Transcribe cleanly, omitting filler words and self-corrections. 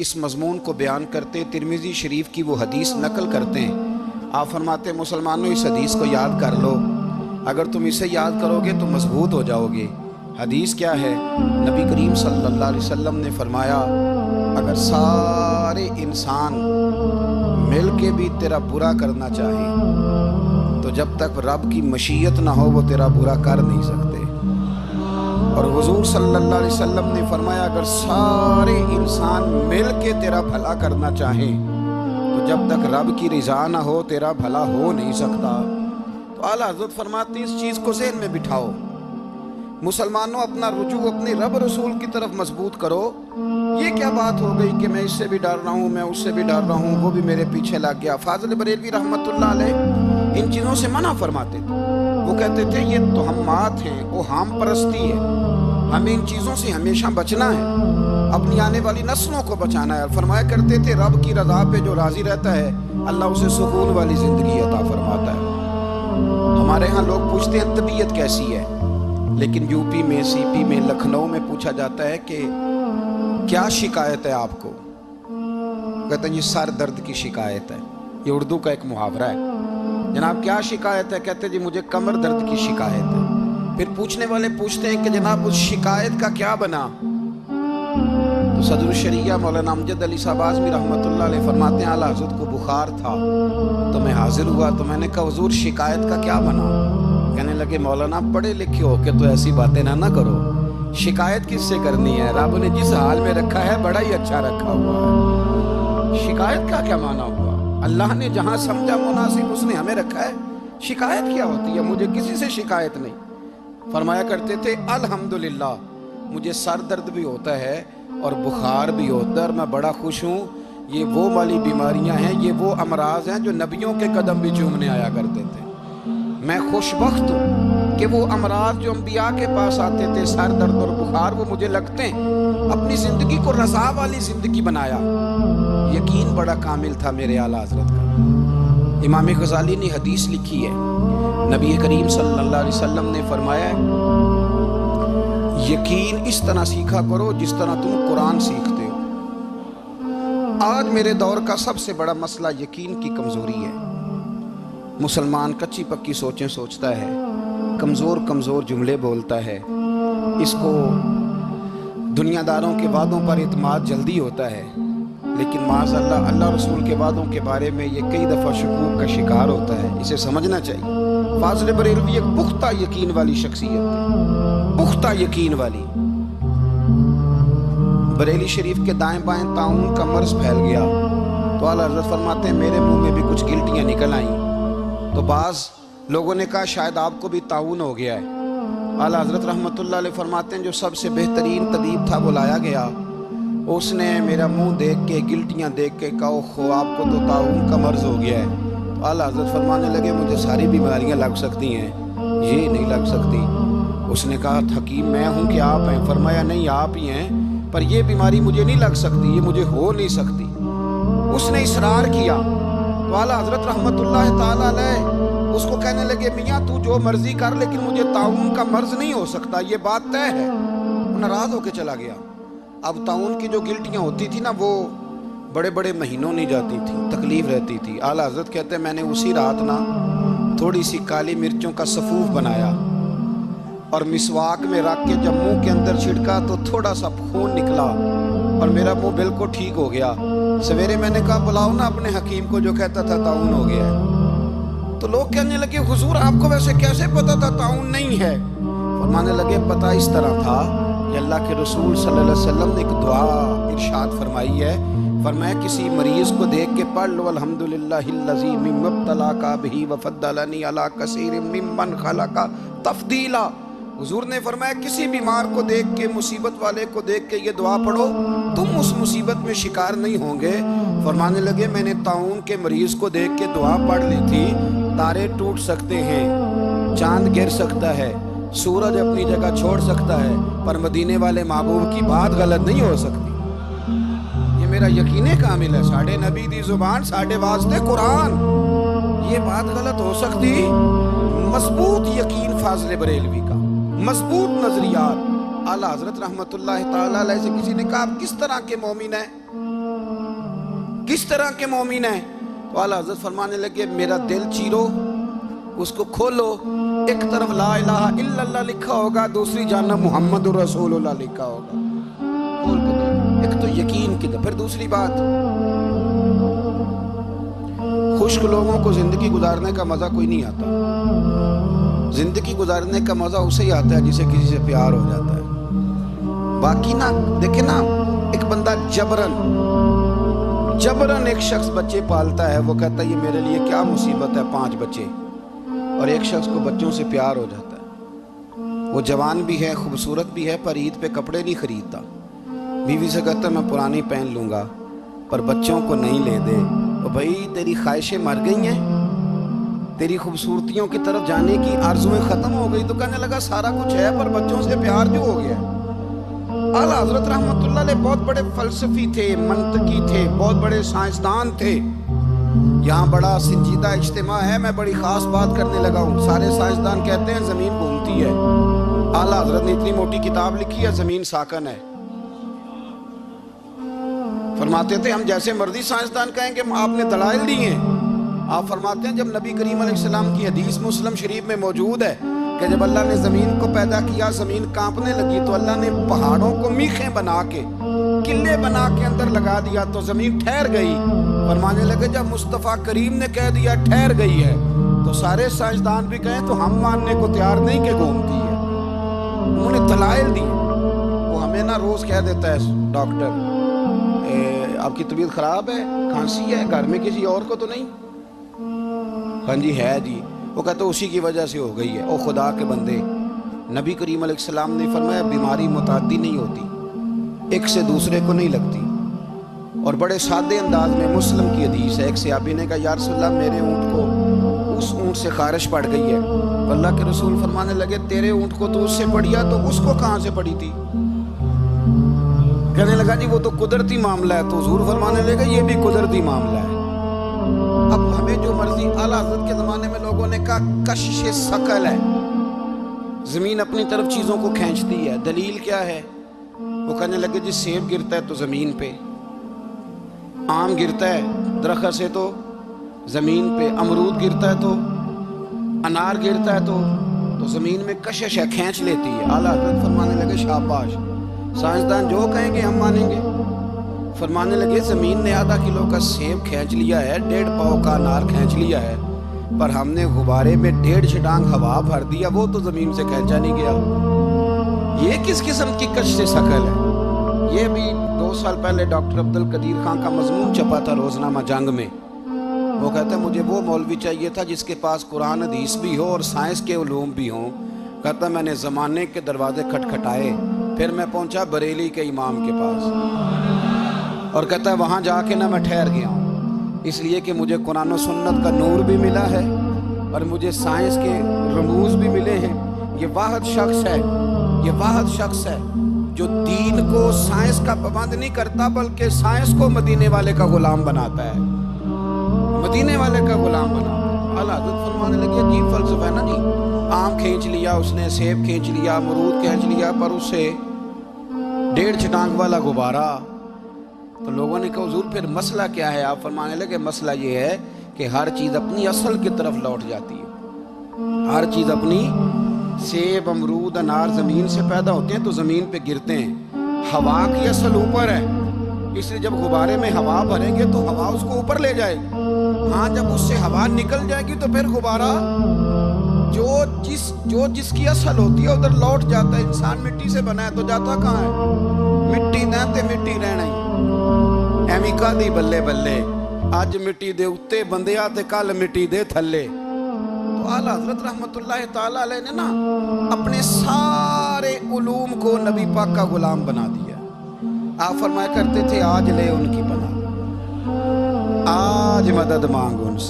اس مضمون کو بیان کرتے ترمذی شریف کی وہ حدیث نقل کرتے ہیں۔ آپ فرماتے ہیں مسلمانوں اس حدیث کو یاد کر لو، اگر تم اسے یاد کرو گے تو مضبوط ہو جاؤ گے۔ حدیث کیا ہے؟ نبی کریم صلی اللہ علیہ وسلم نے فرمایا اگر سارے انسان مل کے بھی تیرا برا کرنا چاہیں تو جب تک رب کی مشیت نہ ہو وہ تیرا برا کر نہیں سکتے۔ اور حضور صلی اللہ علیہ وسلم نے فرمایا اگر سارے انسان مل کے تیرا بھلا کرنا چاہیں تو جب تک رب کی رضا نہ ہو تیرا بھلا ہو نہیں سکتا۔ تو اعلیٰ حضرت فرماتے ہیں اس چیز کو ذہن میں بٹھاؤ، مسلمانوں اپنا رجوع اپنے رب رسول کی طرف مضبوط کرو۔ یہ کیا بات ہو گئی کہ میں اس سے بھی ڈر رہا ہوں، میں اس سے بھی ڈر رہا ہوں، وہ بھی میرے پیچھے لگ گیا۔ فاضل بریلوی رحمۃ اللہ علیہ ان چیزوں سے منع فرماتے تھے۔ وہ کہتے تھے یہ توہمات ہیں، اوہام پرستی ہے، ہمیں ان چیزوں سے ہمیشہ بچنا ہے، اپنی آنے والی نسلوں کو بچانا ہے۔ فرمایا کرتے تھے رب کی رضا پہ جو راضی رہتا ہے اللہ اسے سکون والی زندگی عطا فرماتا ہے۔ ہمارے ہاں لوگ پوچھتے ہیں طبیعت کیسی ہے، لیکن یو پی میں، سی پی میں، لکھنؤ میں پوچھا جاتا ہے کہ کیا شکایت ہے آپ کو؟ کہتے ہیں یہ سر درد کی شکایت ہے۔ یہ اردو کا ایک محاورہ ہے۔ جناب کیا شکایت ہے؟ کہتے ہیں جی مجھے کمر درد کی شکایت ہے۔ پھر پوچھنے والے پوچھتے ہیں کہ جناب اس شکایت کا کیا بنا؟ تو صدر الشریعہ مولانا امجد علی صاحب اعظمی رحمۃ اللہ علیہ فرماتے ہیں اعلیٰ حضرت کو بخار تھا تو میں حاضر ہوا، تو میں نے کہا حضور شکایت کا کیا بنا؟ کہنے لگے مولانا پڑھے لکھے ہو کے تو ایسی باتیں نہ کرو، شکایت کس سے کرنی ہے؟ رب نے جس حال میں رکھا ہے بڑا ہی اچھا رکھا ہوا ہے۔ شکایت کا کیا معنی ہوا؟ اللہ نے جہاں سمجھا مناسب اس نے ہمیں رکھا ہے، شکایت کیا ہوتی ہے؟ مجھے کسی سے شکایت نہیں۔ فرمایا کرتے تھے الحمدللہ مجھے سر درد بھی ہوتا ہے اور بخار بھی ہوتا ہے اور میں بڑا خوش ہوں، یہ وہ والی بیماریاں ہیں، یہ وہ امراض ہیں جو نبیوں کے قدم بھی چومنے آیا کرتے تھے۔ میں خوش بخت ہوں کہ وہ امراض جو انبیاء کے پاس آتے تھے، سر درد اور بخار، وہ مجھے لگتے ہیں۔ اپنی زندگی کو رضا والی زندگی بنایا، یقین بڑا کامل تھا میرے اعلیٰ حضرت کا۔ امام غزالی نے حدیث لکھی ہے، نبی کریم صلی اللہ علیہ وسلم نے فرمایا ہے یقین اس طرح سیکھا کرو جس طرح تم قرآن سیکھتے ہو۔ آج میرے دور کا سب سے بڑا مسئلہ یقین کی کمزوری ہے۔ مسلمان کچی پکی سوچیں سوچتا ہے، کمزور کمزور جملے بولتا ہے، اس کو دنیا داروں کے وعدوں پر اعتماد جلدی ہوتا ہے، لیکن معاذ اللہ اللہ رسول کے وعدوں کے بارے میں یہ کئی دفعہ شکوک کا شکار ہوتا ہے۔ اسے سمجھنا چاہیے۔ فاضل بریلوی ایک پختہ یقین والی شخصیت ہے، پختہ یقین والی۔ بریلی شریف کے دائیں بائیں طاعون کا مرض پھیل گیا تو اعلیٰ حضرت فرماتے ہیں میرے منہ میں بھی کچھ گلٹیاں نکل آئیں، تو بعض لوگوں نے کہا شاید آپ کو بھی طاعون ہو گیا ہے۔ اعلیٰ حضرت رحمۃ اللہ علیہ فرماتے ہیں جو سب سے بہترین طبیب تھا وہ لایا گیا، اس نے میرا منہ دیکھ کے گلٹیاں دیکھ کے کہا اوہ آپ کو تو طاعون کا مرض ہو گیا ہے۔ تو اعلیٰ حضرت فرمانے لگے مجھے ساری بیماریاں لگ سکتی ہیں، یہ نہیں لگ سکتی۔ اس نے کہا حکیم میں ہوں کہ آپ ہیں؟ فرمایا نہیں آپ ہی ہیں، پر یہ بیماری مجھے نہیں لگ سکتی، یہ مجھے ہو نہیں سکتی۔ اس نے اصرار کیا تو اعلیٰ حضرت رحمۃ اللہ تعالیٰ علیہ اس کو کہنے لگے میاں تو جو مرضی کر لیکن مجھے طاعون کا مرض نہیں ہو سکتا، یہ بات طے ہے۔ وہ ناراض ہو کے چلا گیا۔ اب طاعون کی جو گلٹیاں ہوتی تھی نا وہ بڑے بڑے مہینوں نہیں جاتی تھی، تکلیف رہتی تھی۔ اعلیٰ حضرت کہتے ہیں میں نے اسی رات نا تھوڑی سی کالی مرچوں کا سفوف بنایا اور مسواک میں رکھ کے جب منہ کے اندر چھڑکا تو تھوڑا سا خون نکلا اور میرا منہ بالکل ٹھیک ہو گیا۔ سویرے میں نے کہا بلاؤ نا اپنے حکیم کو جو کہتا تھا طاعون ہو گیا ہے۔ تو لوگ کہنے لگے حضور آپ کو ویسے کیسے پتا تھا طاعون نہیں ہے؟ فرمانے لگے پتہ اس طرح تھا کہ اللہ کے رسول صلی اللہ علیہ وسلم نے ایک دعا ارشاد فرمائی ہے، فرمایا کسی مریض کو دیکھ کے پڑھ لو الحمدللہ الذی مما ابتلاک بہ وفضلنی علی کثیر ممن خلق تفضیلا۔ حضور نے فرمایا کسی بیمار کو دیکھ کے، مصیبت والے کو دیکھ کے یہ دعا پڑھو، تم اس مصیبت میں شکار نہیں ہوں گے۔ فرمانے لگے میں نے طاعون کے مریض کو دیکھ کے دعا پڑھ لی تھی، تارے ٹوٹ سکتے ہیں، چاند گر سکتا ہے، سورج اپنی جگہ چھوڑ سکتا ہے، پر مدینے والے محبوب کی بات غلط نہیں ہو سکتی۔ یہ میرا یقین کامل ہے، ساڑھے نبی دی زبان ساڑھے واسطے قرآن، یہ بات غلط ہو سکتی؟ مضبوط یقین فاضل بریلوی کا، مضبوط نظریات۔ اعلیٰ حضرت رحمۃ اللہ تعالیٰ علیہ سے کسی نے کہا آپ کس طرح کے مومن ہیں؟ کس طرح کے مومن ہیں؟ تو اعلیٰ حضرت فرمانے لگے میرا دل چیرو، اس کو کھولو، ایک طرف لا الہ الا اللہ لکھا ہوگا، دوسری جانب محمد رسول اللہ لکھا ہوگا، کھول کے دیکھو۔ ایک تو یقین کی، پھر دوسری بات، خشک لوگوں کو زندگی گزارنے کا مزہ کوئی نہیں آتا، زندگی گزارنے کا مزہ اسے ہی آتا ہے جسے کسی سے پیار ہو جاتا ہے۔ باقی نا دیکھیں نا، ایک بندہ جبرن ایک شخص بچے پالتا ہے، وہ کہتا ہے یہ میرے لیے کیا مصیبت ہے 5 بچے، اور ایک شخص کو بچوں سے پیار ہو جاتا ہے، وہ جوان بھی ہے، خوبصورت بھی ہے، پر عید پہ کپڑے نہیں خریدتا، بیوی سے کہتا ہے میں پرانی پہن لوں گا پر بچوں کو نہیں لے دے۔ تو بھائی تیری خواہشیں مر گئی ہیں، تیری خوبصورتیوں کی طرف جانے کی آرزویں ختم ہو گئی، تو کہنے لگا سارا کچھ ہے پر بچوں سے پیار جو ہو گیا۔ اعلیٰ حضرت رحمت اللہ علیہ بہت بڑے فلسفی تھے، منطقی تھے، بہت بڑے سائنسدان تھے۔ یہاں بڑا سنجیدہ اجتماع ہے، میں بڑی خاص بات کرنے لگا ہوں۔ سارے سائنسدان کہتے ہیں زمین گھومتی ہے، اعلیٰ حضرت نے اتنی موٹی کتاب لکھی ہے زمین ساکن ہے۔ فرماتے تھے ہم جیسے مرضی سائنسدان کہیں کہ آپ نے دلائل دی ہیں۔ آپ فرماتے ہیں جب نبی کریم علیہ السلام کی حدیث مسلم شریف میں موجود ہے کہ جب اللہ نے زمین کو پیدا کیا زمین کانپنے لگی تو اللہ نے پہاڑوں کو میخیں بنا کے قلعے بنا کے اندر لگا دیا تو زمین ٹھہر گئی۔ فرمانے لگے جب مصطفیٰ کریم نے کہہ دیا ٹھہر گئی ہے تو سارے سائنسدان بھی کہیں تو ہم ماننے کو تیار نہیں کہ گھومتی ہے۔ انہوں نے دلائل دی۔ وہ ہمیں نہ روز کہہ دیتا ہے ڈاکٹر آپ کی طبیعت خراب ہے، کھانسی ہے، گھر میں کسی اور کو تو نہیں؟ ہاں جی ہے جی، وہ کہتے اسی کی وجہ سے ہو گئی ہے۔ او خدا کے بندے، نبی کریم علیہ السلام نے فرمایا بیماری متعدی نہیں ہوتی، ایک سے دوسرے کو نہیں لگتی۔ اور بڑے سادے انداز میں مسلم کی حدیث ہے، ایک صحابی نے کہا یا رسول اللہ میرے اونٹ کو اس اونٹ سے خارش پڑ گئی ہے، تو اللہ کے رسول فرمانے لگے تیرے اونٹ کو تو اس سے پڑیا تو اس کو کہاں سے پڑی تھی؟ کہنے لگا جی وہ تو قدرتی معاملہ ہے، تو حضور فرمانے لگے یہ بھی قدرتی معاملہ ہے۔ اب ہمیں جو مرضی، اعلیٰ حضرت کے زمانے میں لوگوں نے کہا کشش ثقل ہے، زمین اپنی طرف چیزوں کو کھینچتی ہے۔ دلیل کیا ہے؟ وہ کہنے لگے جی سیب گرتا ہے تو زمین پہ، آم گرتا ہے درخت سے تو زمین پہ، امرود گرتا ہے تو، انار گرتا ہے تو زمین میں کشش ہے، کھینچ لیتی ہے۔ اعلیٰ حضرت فرمانے لگے شاباش، سائنسدان جو کہیں گے ہم مانیں گے۔ فرمانے لگے زمین نے آدھا کلو کا سیب کھینچ لیا ہے، 1.5 پاؤ کا انار کھینچ لیا ہے، پر ہم نے غبارے میں 1.5 چھٹانگ ہوا بھر دیا، وہ تو زمین سے کھینچا نہیں گیا۔ یہ کس قسم کی کشش ثقل ہے؟ یہ بھی 2 سال پہلے ڈاکٹر عبدالقدیر خان کا مضمون چھپا تھا روزنامہ جنگ میں۔ وہ کہتا ہے مجھے وہ مولوی چاہیے تھا جس کے پاس قرآن حدیث بھی ہو اور سائنس کے علوم بھی ہوں۔ کہتا میں نے زمانے کے دروازے کھٹکھٹائے، پھر میں پہنچا بریلی کے امام کے پاس، اور کہتا ہے وہاں جا کے نہ میں ٹھہر گیا ہوں، اس لیے کہ مجھے قرآن و سنت کا نور بھی ملا ہے اور مجھے سائنس کے رموز بھی ملے ہیں۔ یہ واحد شخص ہے جو دین کو سائنس کا پابند نہیں کرتا بلکہ سائنس کو مدینے والے کا غلام بناتا ہے، مدینے والے کا غلام بناتا ہے۔ اعلیٰ حضرت فرمانے لگے عجیب فلسفہ ہے نا جی، آم کھینچ لیا اس نے، سیب کھینچ لیا، امرود کھینچ لیا، پر اسے 1.5 چھٹانگ والا غبارہ۔ تو لوگوں نے کہا حضور پھر مسئلہ کیا ہے؟ آپ فرمانے لگے مسئلہ یہ ہے کہ ہر چیز اپنی اصل کی طرف لوٹ جاتی ہے، ہر چیز اپنی، سیب امرود انار زمین سے پیدا ہوتے ہیں تو زمین پہ گرتے ہیں، ہوا کی اصل اوپر ہے، اس لیے جب غبارے میں ہوا بھریں گے تو ہوا اس کو اوپر لے جائے گی۔ ہاں جب اس سے ہوا نکل جائے گی تو پھر غبارہ جو جس کی اصل ہوتی ہے ادھر لوٹ جاتا ہے۔ انسان مٹی سے بنا ہے تو جاتا کہاں ہے؟ مٹی نہ تے مٹی رہنا ہی ایویں کادی بلے بلے، اج مٹی دے اتے بندیا تے کل مٹی دے تھلے۔ تو اعلیٰ حضرت رحمت اللہ تعالیٰ علیہ نے نا اپنے سارے علوم کو نبی پاک کا غلام بنا دیا۔ آپ فرمایا کرتے تھے آج لے ان کی پناہ، آج مدد مانگ ان سے۔